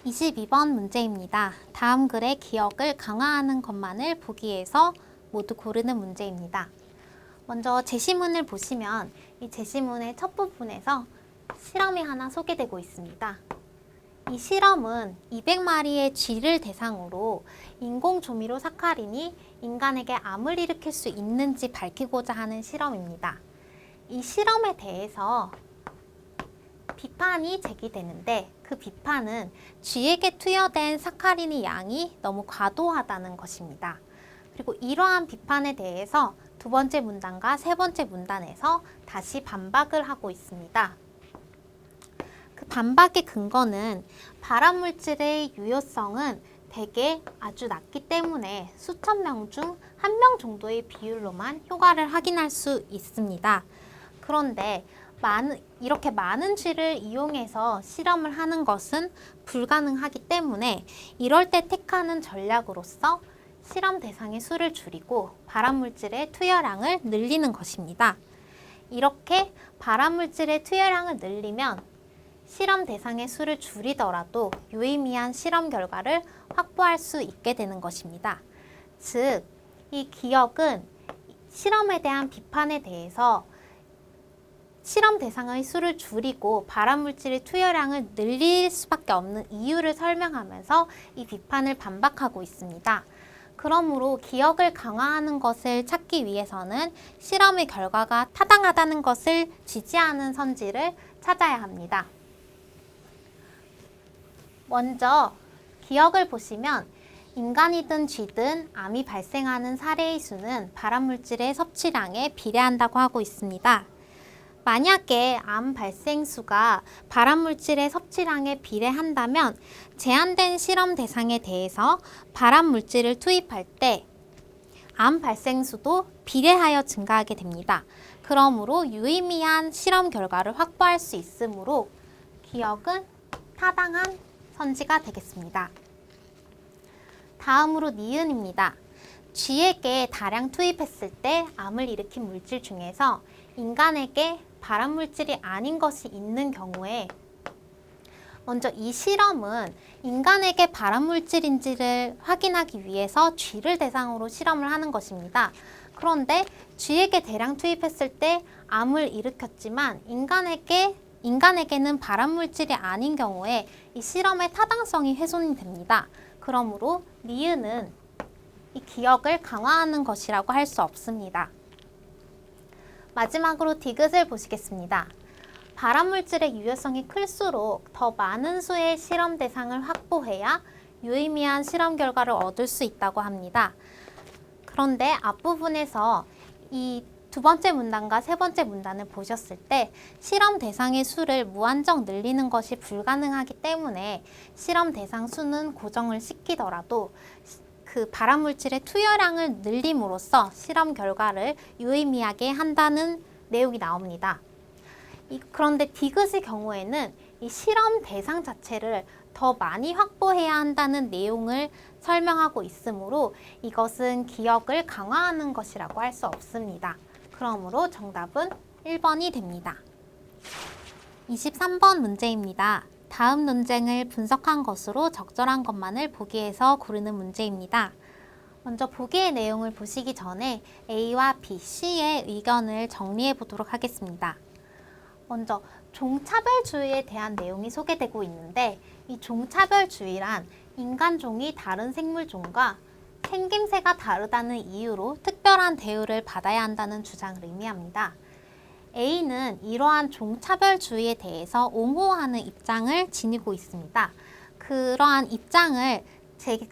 22번 문제입니다. 다음 글의 기억을 강화하는 것만을 보기 위해서 모두 고르는 문제입니다. 먼저 제시문을 보시면 이 제시문의 첫 부분에서 실험이 하나 소개되고 있습니다. 이 실험은 200마리의 쥐를 대상으로 인공조미료 사카린이 인간에게 암을 일으킬 수 있는지 밝히고자 하는 실험입니다. 이 실험에 대해서 비판이 제기되는데 그 비판은 쥐에게 투여된 사카린의 양이 너무 과도하다는 것입니다. 그리고 이러한 비판에 대해서 두 번째 문단과 세 번째 문단에서 다시 반박을 하고 있습니다. 그 반박의 근거는 발암물질의 유효성은 대개 아주 낮기 때문에 수천 명 중 한 명 정도의 비율로만 효과를 확인할 수 있습니다. 그런데 이렇게 많은 쥐를 이용해서 실험을 하는 것은 불가능하기 때문에 이럴 때 택하는 전략으로서 실험 대상의 수를 줄이고 발암물질의 투여량을 늘리는 것입니다. 이렇게 발암물질의 투여량을 늘리면 실험 대상의 수를 줄이더라도 유의미한 실험 결과를 확보할 수 있게 되는 것입니다. 즉, 이 기억은 실험에 대한 비판에 대해서 실험 대상의 수를 줄이고 발암물질의 투여량을 늘릴 수밖에 없는 이유를 설명하면서 이 비판을 반박하고 있습니다. 그러므로 기억을 강화하는 것을 찾기 위해서는 실험의 결과가 타당하다는 것을 지지하는 선지를 찾아야 합니다. 먼저 기억을 보시면 인간이든 쥐든 암이 발생하는 사례의 수는 발암물질의 섭취량에 비례한다고 하고 있습니다. 만약에 암 발생 수가 발암물질의 섭취량에 비례한다면 제한된 실험 대상에 대해서 발암물질을 투입할 때 암 발생 수도 비례하여 증가하게 됩니다. 그러므로 유의미한 실험 결과를 확보할 수 있으므로 기억은 타당한 선지가 되겠습니다. 다음으로 니은입니다. 쥐에게 다량 투입했을 때 암을 일으킨 물질 중에서 인간에게 발암물질이 아닌 것이 있는 경우에 먼저 이 실험은 인간에게 발암물질인지를 확인하기 위해서 쥐를 대상으로 실험을 하는 것입니다. 그런데 쥐에게 대량 투입했을 때 암을 일으켰지만 인간에게는 발암물질이 아닌 경우에 이 실험의 타당성이 훼손이 됩니다. 그러므로 니은은 이 기억을 강화하는 것이라고 할 수 없습니다. 마지막으로 디귿을 보시겠습니다. 발암물질의 유효성이 클수록 더 많은 수의 실험 대상을 확보해야 유의미한 실험 결과를 얻을 수 있다고 합니다. 그런데 앞부분에서 이 두 번째 문단과 세 번째 문단을 보셨을 때 실험 대상의 수를 무한정 늘리는 것이 불가능하기 때문에 실험 대상 수는 고정을 시키더라도 그 발암물질의 투여량을 늘림으로써 실험 결과를 유의미하게 한다는 내용이 나옵니다. 그런데 디귿의 경우에는 이 실험 대상 자체를 더 많이 확보해야 한다는 내용을 설명하고 있으므로 이것은 기억을 강화하는 것이라고 할 수 없습니다. 그러므로 정답은 1번이 됩니다. 23번 문제입니다. 다음 논쟁을 분석한 것으로 적절한 것만을 보기에서 고르는 문제입니다. 먼저 보기의 내용을 보시기 전에 A와 B, C의 의견을 정리해 보도록 하겠습니다. 먼저 종차별주의에 대한 내용이 소개되고 있는데 이 종차별주의란 인간종이 다른 생물종과 생김새가 다르다는 이유로 특별한 대우를 받아야 한다는 주장을 의미합니다. A는 이러한 종차별주의에 대해서 옹호하는 입장을 지니고 있습니다. 그러한 입장을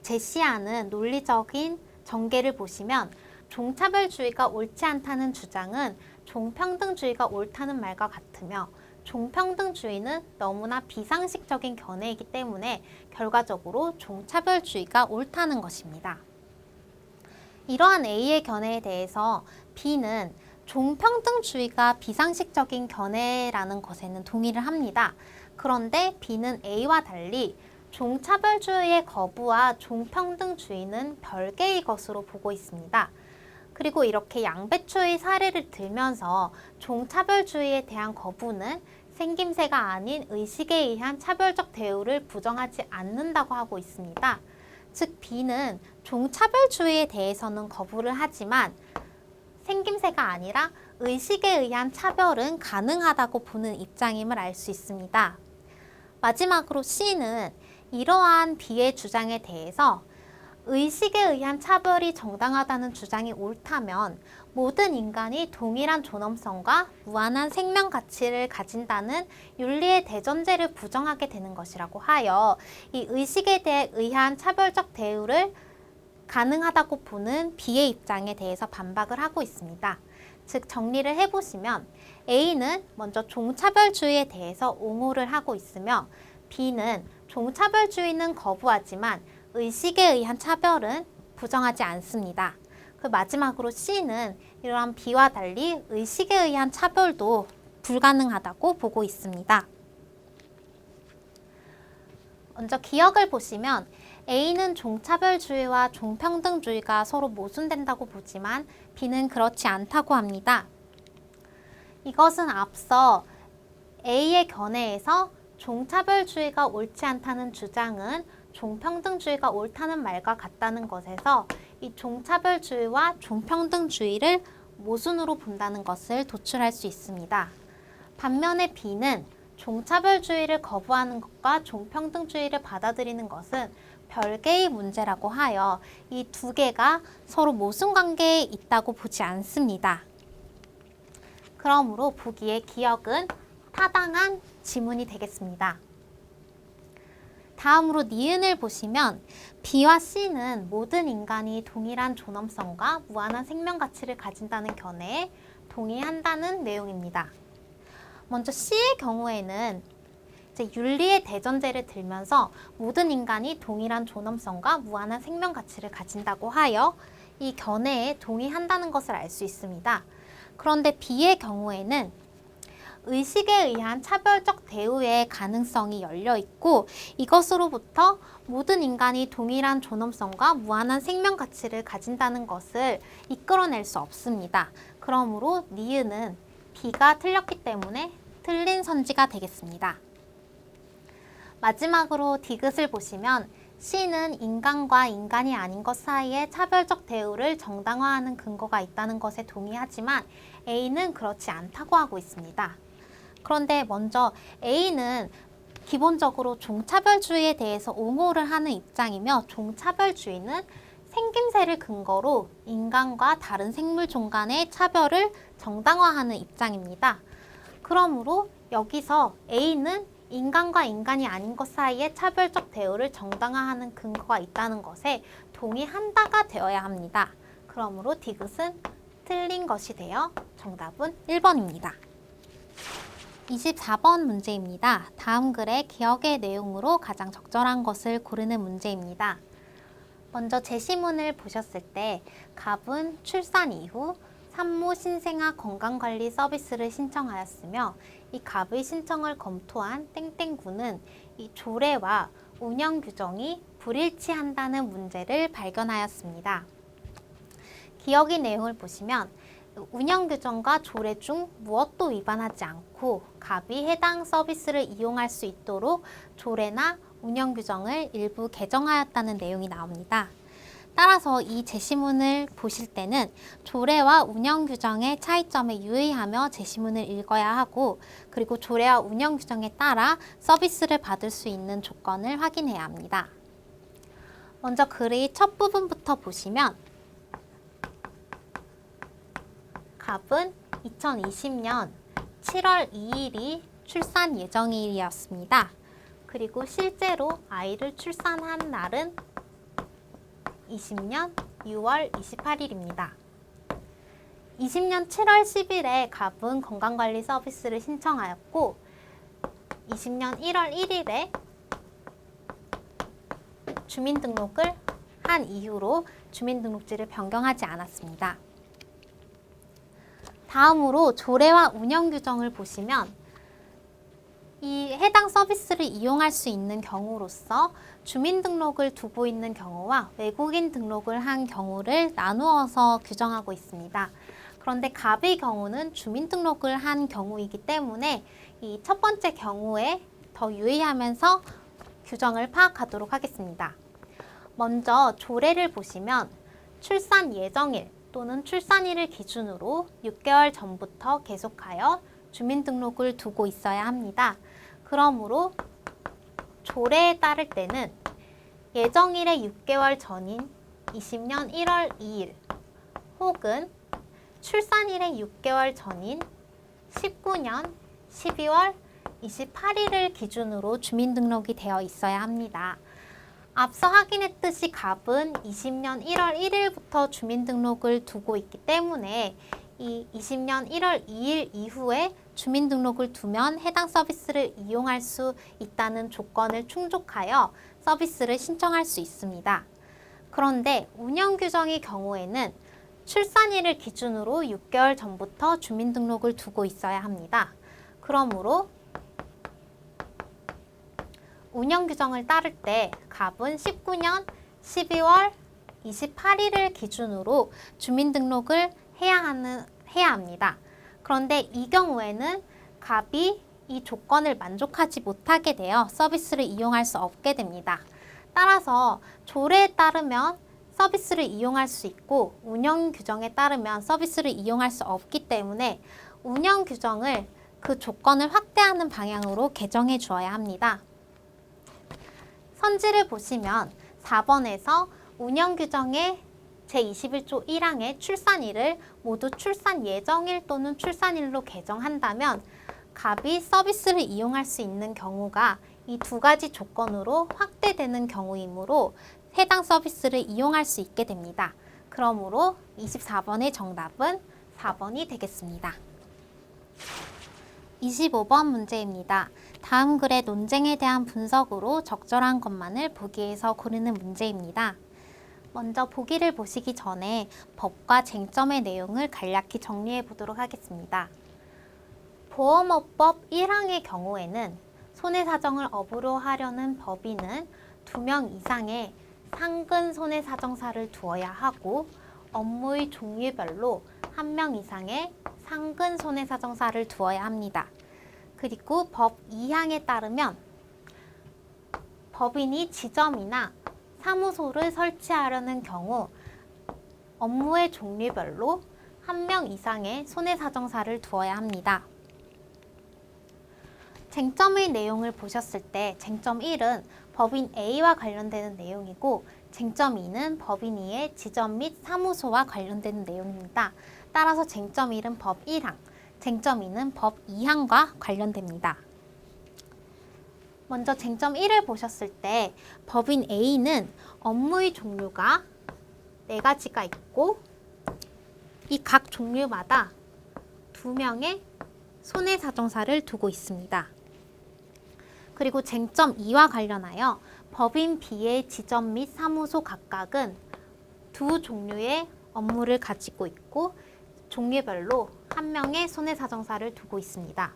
제시하는 논리적인 전개를 보시면 종차별주의가 옳지 않다는 주장은 종평등주의가 옳다는 말과 같으며 종평등주의는 너무나 비상식적인 견해이기 때문에 결과적으로 종차별주의가 옳다는 것입니다. 이러한 A의 견해에 대해서 B는 종평등주의가 비상식적인 견해라는 것에는 동의를 합니다. 그런데 B는 A와 달리 종차별주의의 거부와 종평등주의는 별개의 것으로 보고 있습니다. 그리고 이렇게 양배추의 사례를 들면서 종차별주의에 대한 거부는 생김새가 아닌 의식에 의한 차별적 대우를 부정하지 않는다고 하고 있습니다. 즉 B는 종차별주의에 대해서는 거부를 하지만 생김새가 아니라 의식에 의한 차별은 가능하다고 보는 입장임을 알 수 있습니다. 마지막으로 C는 이러한 B의 주장에 대해서 의식에 의한 차별이 정당하다는 주장이 옳다면 모든 인간이 동일한 존엄성과 무한한 생명 가치를 가진다는 윤리의 대전제를 부정하게 되는 것이라고 하여 이 의식에 대해 의한 차별적 대우를 가능하다고 보는 B의 입장에 대해서 반박을 하고 있습니다. 즉 정리를 해보시면 A는 먼저 종차별주의에 대해서 옹호를 하고 있으며 B는 종차별주의는 거부하지만 의식에 의한 차별은 부정하지 않습니다. 그 마지막으로 C는 이러한 B와 달리 의식에 의한 차별도 불가능하다고 보고 있습니다. 먼저 기억을 보시면 A는 종차별주의와 종평등주의가 서로 모순된다고 보지만 B는 그렇지 않다고 합니다. 이것은 앞서 A의 견해에서 종차별주의가 옳지 않다는 주장은 종평등주의가 옳다는 말과 같다는 것에서 이 종차별주의와 종평등주의를 모순으로 본다는 것을 도출할 수 있습니다. 반면에 B는 종차별주의를 거부하는 것과 종평등주의를 받아들이는 것은 별개의 문제라고 하여 이 두 개가 서로 모순관계에 있다고 보지 않습니다. 그러므로 보기의 기억은 타당한 지문이 되겠습니다. 다음으로 니은을 보시면 B와 C는 모든 인간이 동일한 존엄성과 무한한 생명 가치를 가진다는 견해에 동의한다는 내용입니다. 먼저 C의 경우에는 이제 윤리의 대전제를 들면서 모든 인간이 동일한 존엄성과 무한한 생명 가치를 가진다고 하여 이 견해에 동의한다는 것을 알 수 있습니다. 그런데 B의 경우에는 의식에 의한 차별적 대우의 가능성이 열려 있고 이것으로부터 모든 인간이 동일한 존엄성과 무한한 생명 가치를 가진다는 것을 이끌어낼 수 없습니다. 그러므로 니은은 B가 틀렸기 때문에 틀린 선지가 되겠습니다. 마지막으로 디귿을 보시면 C는 인간과 인간이 아닌 것 사이에 차별적 대우를 정당화하는 근거가 있다는 것에 동의하지만 A는 그렇지 않다고 하고 있습니다. 그런데 먼저 A는 기본적으로 종차별주의에 대해서 옹호를 하는 입장이며 종차별주의는 생김새를 근거로 인간과 다른 생물종 간의 차별을 정당화하는 입장입니다. 그러므로 여기서 A는 인간과 인간이 아닌 것 사이에 차별적 대우를 정당화하는 근거가 있다는 것에 동의한다가 되어야 합니다. 그러므로 디귿은 틀린 것이 되어 정답은 1번입니다. 24번 문제입니다. 다음 글의 기억의 내용으로 가장 적절한 것을 고르는 문제입니다. 먼저 제시문을 보셨을 때 갑은 출산 이후 산모 신생아 건강관리 서비스를 신청하였으며 이 갑의 신청을 검토한 땡땡군은 이 조례와 운영 규정이 불일치한다는 문제를 발견하였습니다. 기억의 내용을 보시면 운영 규정과 조례 중 무엇도 위반하지 않고 갑이 해당 서비스를 이용할 수 있도록 조례나 운영 규정을 일부 개정하였다는 내용이 나옵니다. 따라서 이 제시문을 보실 때는 조례와 운영 규정의 차이점에 유의하며 제시문을 읽어야 하고 그리고 조례와 운영 규정에 따라 서비스를 받을 수 있는 조건을 확인해야 합니다. 먼저 글의 첫 부분부터 보시면 갑은 2020년 7월 2일이 출산 예정일이었습니다. 그리고 실제로 아이를 출산한 날은 20년 6월 28일입니다. 20년 7월 10일에 갑은 건강관리 서비스를 신청하였고 20년 1월 1일에 주민등록을 한 이후로 주민등록지를 변경하지 않았습니다. 다음으로 조례와 운영 규정을 보시면 이 해당 서비스를 이용할 수 있는 경우로서 주민등록을 두고 있는 경우와 외국인 등록을 한 경우를 나누어서 규정하고 있습니다. 그런데 갑의 경우는 주민등록을 한 경우이기 때문에 이 첫 번째 경우에 더 유의하면서 규정을 파악하도록 하겠습니다. 먼저 조례를 보시면 출산 예정일 또는 출산일을 기준으로 6개월 전부터 계속하여 주민등록을 두고 있어야 합니다. 그러므로 조례에 따를 때는 예정일의 6개월 전인 20년 1월 2일 혹은 출산일의 6개월 전인 19년 12월 28일을 기준으로 주민등록이 되어 있어야 합니다. 앞서 확인했듯이 갑은 20년 1월 1일부터 주민등록을 두고 있기 때문에 이 20년 1월 2일 이후에 주민등록을 두면 해당 서비스를 이용할 수 있다는 조건을 충족하여 서비스를 신청할 수 있습니다. 그런데 운영규정의 경우에는 출산일을 기준으로 6개월 전부터 주민등록을 두고 있어야 합니다. 그러므로 운영규정을 따를 때 갑은 19년 12월 28일을 기준으로 주민등록을 해야 합니다. 그런데 이 경우에는 갑이 이 조건을 만족하지 못하게 되어 서비스를 이용할 수 없게 됩니다. 따라서 조례에 따르면 서비스를 이용할 수 있고 운영규정에 따르면 서비스를 이용할 수 없기 때문에 운영규정을 그 조건을 확대하는 방향으로 개정해 주어야 합니다. 선지를 보시면 4번에서 운영규정의 제21조 1항의 출산일을 모두 출산 예정일 또는 출산일로 개정한다면 갑이 서비스를 이용할 수 있는 경우가 이 두 가지 조건으로 확대되는 경우이므로 해당 서비스를 이용할 수 있게 됩니다. 그러므로 24번의 정답은 4번이 되겠습니다. 25번 문제입니다. 다음 글의 논쟁에 대한 분석으로 적절한 것만을 보기에서 고르는 문제입니다. 먼저 보기를 보시기 전에 법과 쟁점의 내용을 간략히 정리해 보도록 하겠습니다. 보험업법 1항의 경우에는 손해사정을 업으로 하려는 법인은 2명 이상의 상근 손해사정사를 두어야 하고 업무의 종류별로 1명 이상의 상근 손해사정사를 두어야 합니다. 그리고 법 2항에 따르면 법인이 지점이나 사무소를 설치하려는 경우 업무의 종류별로 1명 이상의 손해사정사를 두어야 합니다. 쟁점의 내용을 보셨을 때 쟁점 1은 법인 A와 관련되는 내용이고 쟁점 2는 법인 E의 지점 및 사무소와 관련되는 내용입니다. 따라서 쟁점 1은 법 1항, 쟁점 2는 법 2항과 관련됩니다. 먼저 쟁점 1을 보셨을 때 법인 A는 업무의 종류가 4가지가 있고 이 각 종류마다 2명의 손해사정사를 두고 있습니다. 그리고 쟁점 2와 관련하여 법인 B의 지점 및 사무소 각각은 2 종류의 업무를 가지고 있고 종류별로 1명의 손해사정사를 두고 있습니다.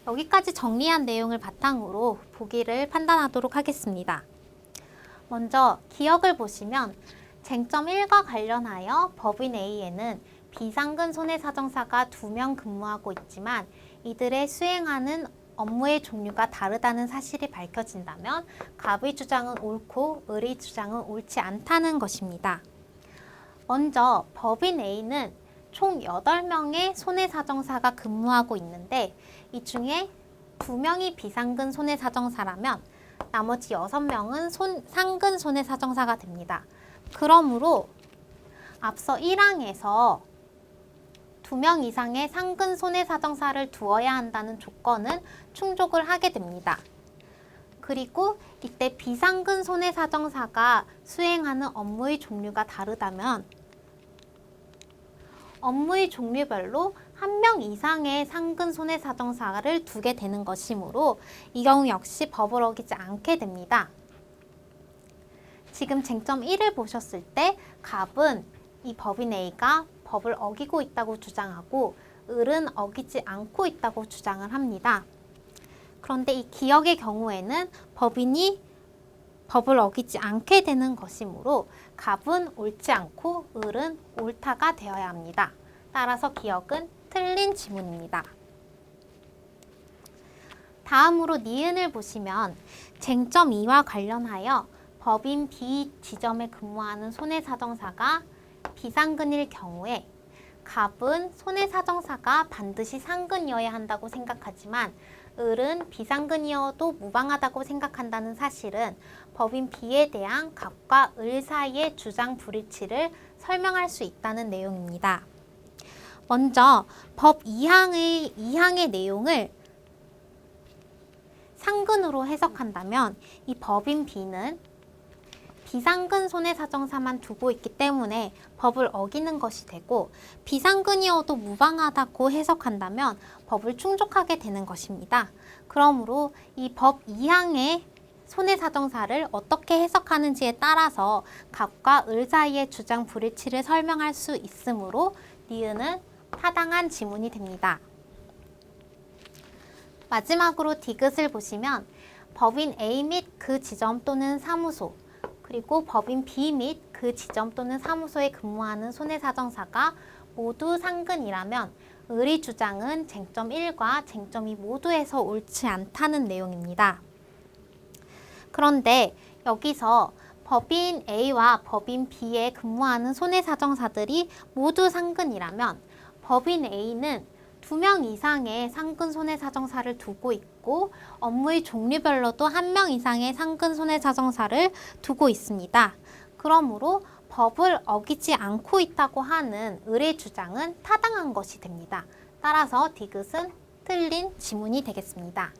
여기까지 정리한 내용을 바탕으로 보기를 판단하도록 하겠습니다. 먼저 기억을 보시면 쟁점 1과 관련하여 법인 A에는 비상근 손해사정사가 2명 근무하고 있지만 이들의 수행하는 업무의 종류가 다르다는 사실이 밝혀진다면 갑의 주장은 옳고 을의 주장은 옳지 않다는 것입니다. 먼저 법인 A는 총 8명의 손해사정사가 근무하고 있는데 이 중에 2명이 비상근 손해사정사라면 나머지 6명은 상근 손해사정사가 됩니다. 그러므로 앞서 1항에서 2명 이상의 상근 손해사정사를 두어야 한다는 조건은 충족을 하게 됩니다. 그리고 이때 비상근 손해사정사가 수행하는 업무의 종류가 다르다면 업무의 종류별로 1명 이상의 상근 손해사정사를 두게 되는 것이므로 이 경우 역시 법을 어기지 않게 됩니다. 지금 쟁점 1을 보셨을 때 갑은 이 법인 A가 법을 어기고 있다고 주장하고 을은 어기지 않고 있다고 주장을 합니다. 그런데 이 기억의 경우에는 법인이 법을 어기지 않게 되는 것이므로 갑은 옳지 않고 을은 옳다가 되어야 합니다. 따라서 기억은 틀린 지문입니다. 다음으로 니은을 보시면 쟁점 2와 관련하여 법인 B 지점에 근무하는 손해사정사가 비상근일 경우에 갑은 손해사정사가 반드시 상근이어야 한다고 생각하지만 을은 비상근이어도 무방하다고 생각한다는 사실은 법인 B에 대한 갑과 을 사이의 주장 불일치를 설명할 수 있다는 내용입니다. 먼저 법 2항의 내용을 상근으로 해석한다면 이 법인 B는 비상근 손해사정사만 두고 있기 때문에 법을 어기는 것이 되고 비상근이어도 무방하다고 해석한다면 법을 충족하게 되는 것입니다. 그러므로 이 법 2항의 손해사정사를 어떻게 해석하는지에 따라서 갑과 을 사이의 주장 불일치를 설명할 수 있으므로 니은은 타당한 지문이 됩니다. 마지막으로 디귿을 보시면 법인 A 및 그 지점 또는 사무소 그리고 법인 B 및 그 지점 또는 사무소에 근무하는 손해사정사가 모두 상근이라면 을의 주장은 쟁점 1과 쟁점 2 모두에서 옳지 않다는 내용입니다. 그런데 여기서 법인 A와 법인 B에 근무하는 손해사정사들이 모두 상근이라면 법인 A는 2명 이상의 상근 손해사정사를 두고 있고 업무의 종류별로도 1명 이상의 상근 손해사정사를 두고 있습니다. 그러므로 법을 어기지 않고 있다고 하는 을의 주장은 타당한 것이 됩니다. 따라서 디귿은 틀린 지문이 되겠습니다.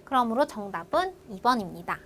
그러므로 정답은 2번입니다.